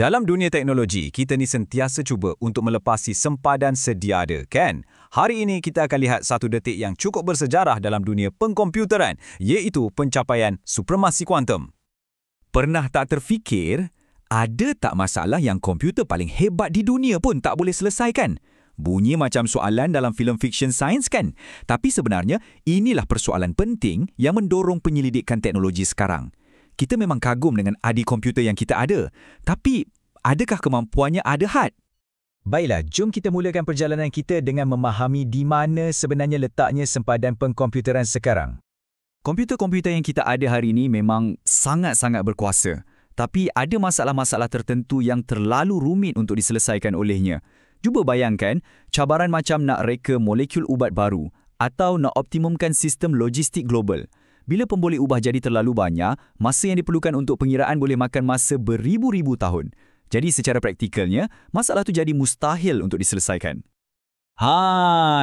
Dalam dunia teknologi, kita ni sentiasa cuba untuk melepasi sempadan sedia ada, kan? Hari ini kita akan lihat satu detik yang cukup bersejarah dalam dunia pengkomputeran, iaitu pencapaian supremasi kuantum. Pernah tak terfikir, ada tak masalah yang komputer paling hebat di dunia pun tak boleh selesaikan? Bunyi macam soalan dalam filem fiksyen sains kan? Tapi sebenarnya, inilah persoalan penting yang mendorong penyelidikan teknologi sekarang. Kita memang kagum dengan adi komputer yang kita ada. Tapi, adakah kemampuannya ada had? Baiklah, jom kita mulakan perjalanan kita dengan memahami di mana sebenarnya letaknya sempadan pengkomputeran sekarang. Komputer-komputer yang kita ada hari ini memang sangat-sangat berkuasa. Tapi ada masalah-masalah tertentu yang terlalu rumit untuk diselesaikan olehnya. Cuba bayangkan, cabaran macam nak reka molekul ubat baru atau nak optimumkan sistem logistik global. Bila pemboleh ubah jadi terlalu banyak, masa yang diperlukan untuk pengiraan boleh makan masa beribu-ribu tahun. Jadi secara praktikalnya, masalah tu jadi mustahil untuk diselesaikan.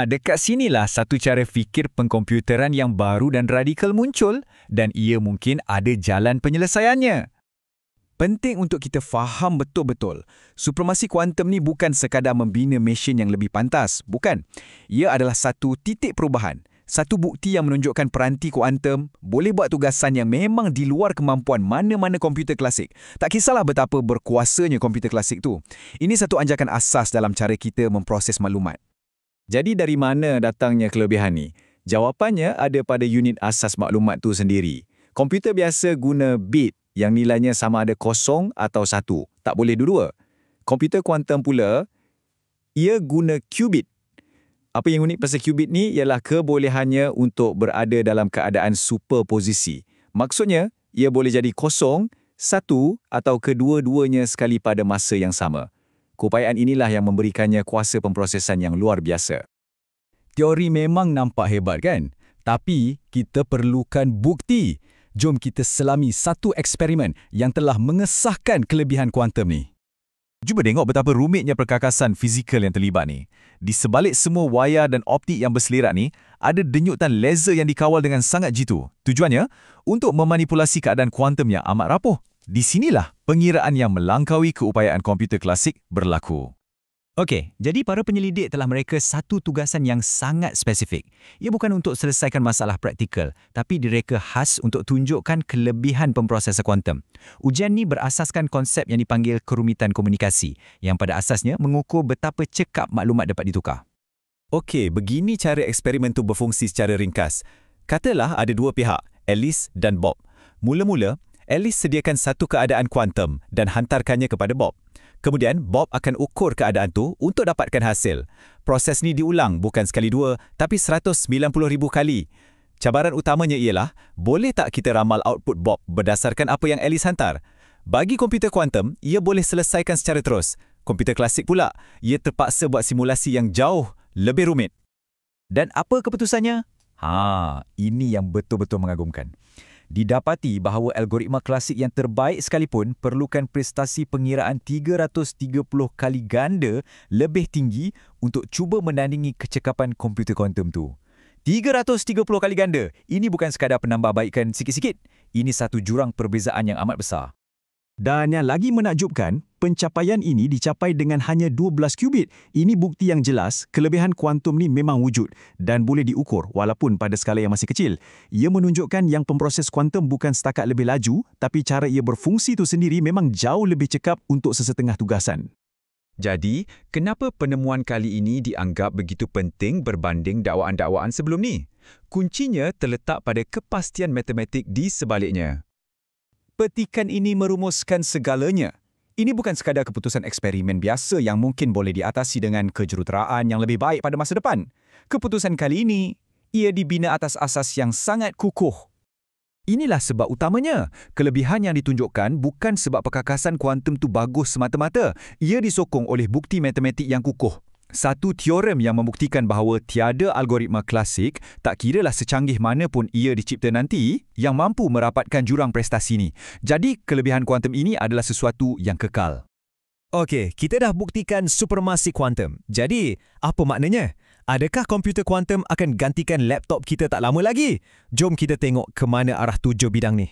Dekat sinilah satu cara fikir pengkomputeran yang baru dan radikal muncul dan ia mungkin ada jalan penyelesaiannya. Penting untuk kita faham betul-betul, supremasi kuantum ni bukan sekadar membina mesin yang lebih pantas, bukan. Ia adalah satu titik perubahan. Satu bukti yang menunjukkan peranti kuantum boleh buat tugasan yang memang di luar kemampuan mana-mana komputer klasik. Tak kisahlah betapa berkuasanya komputer klasik tu. Ini satu anjakan asas dalam cara kita memproses maklumat. Jadi dari mana datangnya kelebihan ni? Jawapannya ada pada unit asas maklumat tu sendiri. Komputer biasa guna bit yang nilainya sama ada 0 atau 1. Tak boleh dua-dua. Komputer kuantum pula, ia guna qubit. Apa yang unik pasal qubit ni ialah kebolehannya untuk berada dalam keadaan superposisi. Maksudnya, ia boleh jadi 0, 1 atau kedua-duanya sekali pada masa yang sama. Keupayaan inilah yang memberikannya kuasa pemprosesan yang luar biasa. Teori memang nampak hebat kan? Tapi kita perlukan bukti. Jom kita selami satu eksperimen yang telah mengesahkan kelebihan kuantum ni. Cuba tengok betapa rumitnya perkakasan fizikal yang terlibat ni. Di sebalik semua wayar dan optik yang berselerak ni, ada denyutan laser yang dikawal dengan sangat jitu. Tujuannya, untuk memanipulasi keadaan kuantum yang amat rapuh. Di sinilah pengiraan yang melangkaui keupayaan komputer klasik berlaku. Okey, jadi para penyelidik telah mereka satu tugasan yang sangat spesifik. Ia bukan untuk selesaikan masalah praktikal, tapi direka khas untuk tunjukkan kelebihan pemprosesor kuantum. Ujian ni berasaskan konsep yang dipanggil kerumitan komunikasi, yang pada asasnya mengukur betapa cekap maklumat dapat ditukar. Okey, begini cara eksperimen tu berfungsi secara ringkas. Katalah ada dua pihak, Alice dan Bob. Mula-mula, Alice sediakan satu keadaan kuantum dan hantarkannya kepada Bob. Kemudian, Bob akan ukur keadaan tu untuk dapatkan hasil. Proses ni diulang bukan sekali dua, tapi 190,000 kali. Cabaran utamanya ialah, boleh tak kita ramal output Bob berdasarkan apa yang Alice hantar? Bagi komputer kuantum, ia boleh selesaikan secara terus. Komputer klasik pula, ia terpaksa buat simulasi yang jauh lebih rumit. Dan apa keputusannya? Ini yang betul-betul mengagumkan. Didapati bahawa algoritma klasik yang terbaik sekalipun perlukan prestasi pengiraan 330 kali ganda lebih tinggi untuk cuba menandingi kecekapan komputer kuantum tu. 330 kali ganda. Ini bukan sekadar penambahbaikan sikit-sikit. Ini satu jurang perbezaan yang amat besar. Dan yang lagi menakjubkan, pencapaian ini dicapai dengan hanya 12 qubit. Ini bukti yang jelas, kelebihan kuantum ni memang wujud dan boleh diukur walaupun pada skala yang masih kecil. Ia menunjukkan yang pemproses kuantum bukan setakat lebih laju, tapi cara ia berfungsi itu sendiri memang jauh lebih cekap untuk sesetengah tugasan. Jadi, kenapa penemuan kali ini dianggap begitu penting berbanding dakwaan-dakwaan sebelum ni? Kuncinya terletak pada kepastian matematik di sebaliknya. Petikan ini merumuskan segalanya. Ini bukan sekadar keputusan eksperimen biasa yang mungkin boleh diatasi dengan kejuruteraan yang lebih baik pada masa depan. Keputusan kali ini, ia dibina atas asas yang sangat kukuh. Inilah sebab utamanya. Kelebihan yang ditunjukkan bukan sebab perkakasan kuantum tu bagus semata-mata. Ia disokong oleh bukti matematik yang kukuh. Satu teorem yang membuktikan bahawa tiada algoritma klasik, tak kiralah secanggih mana pun ia dicipta nanti, yang mampu merapatkan jurang prestasi ni. Jadi, kelebihan kuantum ini adalah sesuatu yang kekal. Okey, kita dah buktikan supremasi kuantum. Jadi, apa maknanya? Adakah komputer kuantum akan gantikan laptop kita tak lama lagi? Jom kita tengok ke mana arah tuju bidang ni.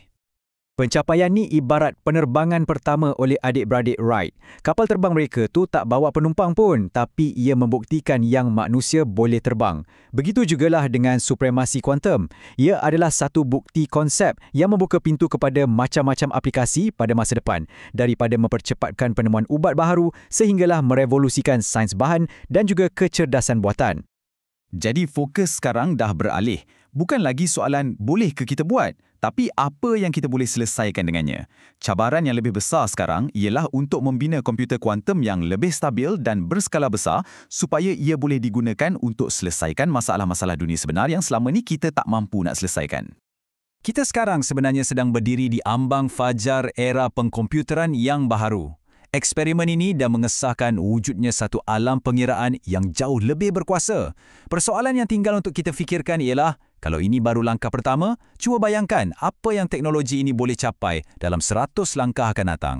Pencapaian ni ibarat penerbangan pertama oleh adik-beradik Wright. Kapal terbang mereka tu tak bawa penumpang pun, tapi ia membuktikan yang manusia boleh terbang. Begitu jugalah dengan supremasi kuantum. Ia adalah satu bukti konsep yang membuka pintu kepada macam-macam aplikasi pada masa depan, daripada mempercepatkan penemuan ubat baharu sehinggalah merevolusikan sains bahan dan juga kecerdasan buatan. Jadi fokus sekarang dah beralih. Bukan lagi soalan boleh ke kita buat, tapi apa yang kita boleh selesaikan dengannya. Cabaran yang lebih besar sekarang ialah untuk membina komputer kuantum yang lebih stabil dan berskala besar supaya ia boleh digunakan untuk selesaikan masalah-masalah dunia sebenar yang selama ni kita tak mampu nak selesaikan. Kita sekarang sebenarnya sedang berdiri di ambang fajar era pengkomputeran yang baharu. Eksperimen ini dah mengesahkan wujudnya satu alam pengiraan yang jauh lebih berkuasa. Persoalan yang tinggal untuk kita fikirkan ialah, kalau ini baru langkah pertama, cuba bayangkan apa yang teknologi ini boleh capai dalam 100 langkah akan datang.